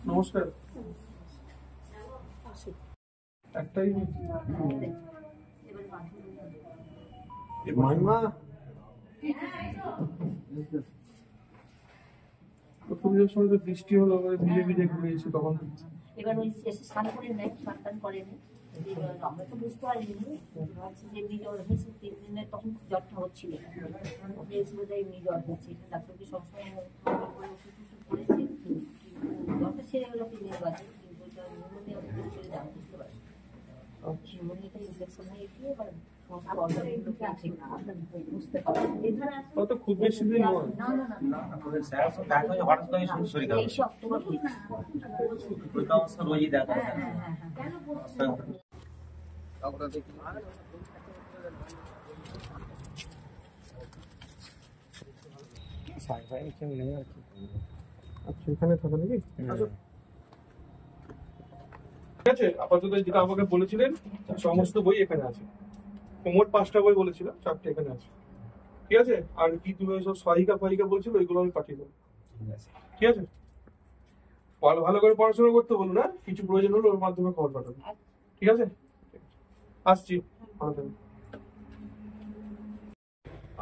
নমস্কার। একটাই মাইমা পুজোর সময় তো বৃষ্টি হলো, ভিজে ভিজে ঘুরিয়েছে তখন। এবার ওই এসে স্নান করে নেয়, স্নান করেনি, আমরা তো বুঝতে পারিনি, ভাবছি যে এমনি জ্বর হয়েছে 3 দিনে, তখন জ্বরটা হচ্ছিল, এমনি জ্বর হচ্ছে। ডাক্তারকে সবসময় ওষুধ করেছে, জ্বরটা সেরে গেল 3 দিন বাদে, কিন্তু নিউমোনিয়া ছেড়ে যাওয়া বুঝতে পারছি। নিউমোনিয়াটা ইনফেকশন হয়ে গিয়ে এবার খুব বেশি দিন নয়। আচ্ছা, এখানে থাকে নাকি? ঠিক আছে, আপাতত যেটা আমাকে বলেছিলেন সমস্ত বই এখানে আছে। মোট 5টা বই বলেছিল, 4টে এখানে আছে। ঠিক আছে, আর কি তুমি সব সহায়িকা ফাহিকা বলছিল, ওইগুলো আমি পাঠিয়ে দেবো। ঠিক আছে, ভালো ভালো করে পড়াশোনা করতে বলুন। না কিছু প্রয়োজন হলে ওর মাধ্যমে খবর পাঠাবো। ঠিক আছে, আসছি।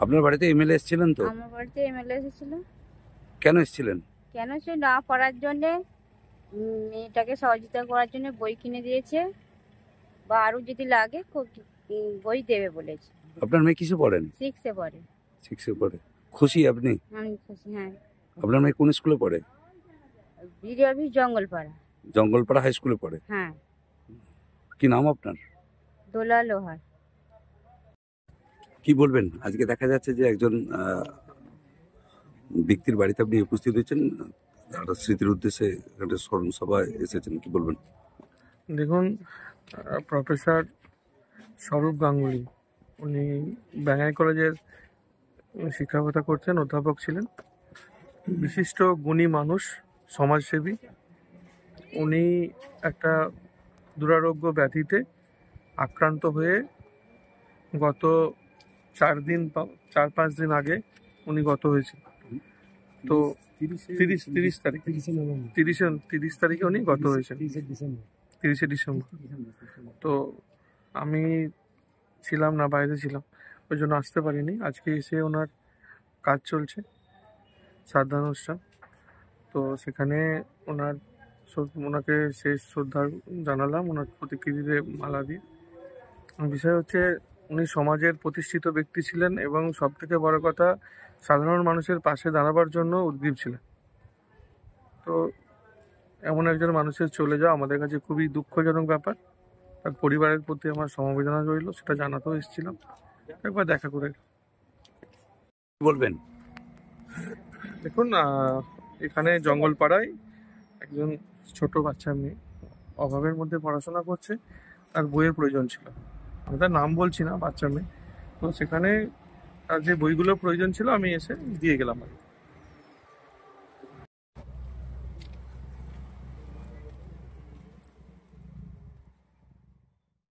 আপনার বাড়িতে এমএলএ এসেছিলেন তো? আমার বাড়িতে এমএলএ এসেছিল। কেন এসেছিলেন? কেন সে না পড়ার জন্য, মেয়েটাকে সহযোগিতা করার জন্য বই কিনে দিয়েছে, বা আরো যদি লাগে বই দেবে বলেছে। আপনার মেয়ে কিসে পড়েন? 6-এ পড়ে। 6-এ পড়ে। খুশি আপনি? আমি খুশি, হ্যাঁ। আপনার মেয়ে কোন স্কুলে পড়ে? BDO office Jangalpara. Jangalpara high স্কুলে পড়ে? হ্যাঁ। কি নাম আপনার? দোলা লোহার। কি বলবেন, আজকে দেখা যাচ্ছে যে একজন ব্যক্তির বাড়িতে আপনি উপস্থিত হয়েছেন, একটা স্মৃতির উদ্দেশ্যে একটা স্মরণ সভায় এসেছেন, কি বলবেন? দেখুন, প্রফেসর স্বরূপ গাঙ্গুলি, উনি বাঙ্গাই কলেজের শিক্ষকতা করছেন, অধ্যাপক ছিলেন, বিশিষ্ট গুণী মানুষ, সমাজসেবী। উনি একটা দুরারোগ্য ব্যাধিতে আক্রান্ত হয়ে গত 4-5 দিন আগে উনি গত হয়েছে। তো 30 তারিখে উনি গত হয়েছে, 30শে ডিসেম্বর। তো আমি ছিলাম না, বাইরে ছিলাম, ওই জন্য আসতে পারিনি। আজকে এসে ওনার কাজ চলছে, শ্রাদ্ধানুষ্ঠান, তো সেখানে ওনাকে শেষ শ্রদ্ধা জানালাম, ওনার প্রতিকৃতিতে মালা দিয়ে। বিষয় হচ্ছে, উনি সমাজের প্রতিষ্ঠিত ব্যক্তি ছিলেন এবং সব থেকে বড় কথা, সাধারণ মানুষের পাশে দাঁড়াবার জন্য উদ্গ্রীব ছিলেন। তো এমন একজন মানুষের চলে যাওয়া আমাদের কাছে খুবই দুঃখজনক ব্যাপার। তার পরিবারের প্রতি আমার সমবেদনা রইল, সেটা জানাতেও এসেছিলাম, একবার দেখা করে। বলবেন, দেখুন, এখানে জঙ্গলপাড়ায় একজন ছোট বাচ্চা মেয়ে অভাবের মধ্যে পড়াশোনা করছে, তার বইয়ের প্রয়োজন ছিল। আমি তার নাম বলছি না, বাচ্চা মেয়ে। তো সেখানে তার যে বইগুলো প্রয়োজন ছিল আমি এসে দিয়ে গেলাম।